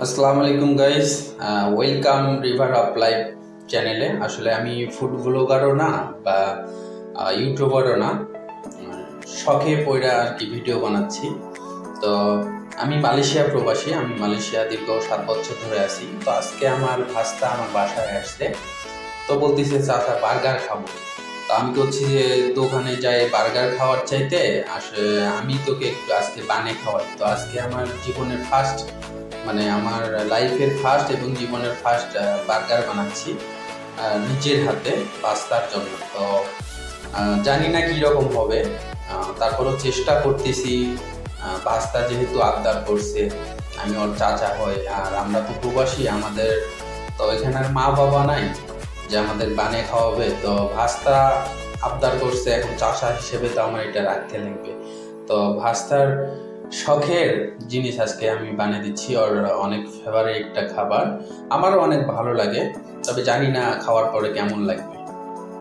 আসসালামু আলাইকুম guys, welcome river of life চ্যানেলে। আসলে আমি ফুড ব্লগারও না বা ইউটিউবারও না, শখে পড়া আর কি ভিডিও বানাচ্ছি। তো আমি মালয়েশিয়া প্রবাসী, আমি মালয়েশিয়া দীর্ঘ 7 বছর ধরে আছি। তো আজকে আমার ভাস্তা আমার বাসায় আসছে, তো বলতেছে চাচা বার্গার খাবো। তো আমি বলছি যে দোকানে যাই বার্গার খাওয়ার চাইতে আসলে আমি তোকে একটু আজকে বানিয়ে খাওয়াই। তো আজকে আমার জীবনের ফার্স্ট, মানে আমার লাইফের ফার্স্ট এবং জীবনের ফার্স্ট বার্গার বানাচ্ছি নিজের হাতে পাস্তার জন্য। তো জানি না কি রকম হবে, তারপরও চেষ্টা করতেছি। পাস্তা যেহেতু আবদার করছে, আমি ওর চাচা হই, আর আমরা তো প্রবাসী, আমাদের তো এখানে আর মা বাবা নাই যে আমাদের বানিয়ে খাওয়াবে। তো ভাস্তা আবদার করছে, এখন চাচা হিসেবে তো আমার এটা রাখতে লাগবে। তো ভাস্তার শখের জিনিস আজকে আমি বানিয়ে দিচ্ছি, ওর অনেক ফেভারিট একটা খাবার, আমারও অনেক ভালো লাগে, তবে জানি না খাওয়ার পরে কেমন লাগবে।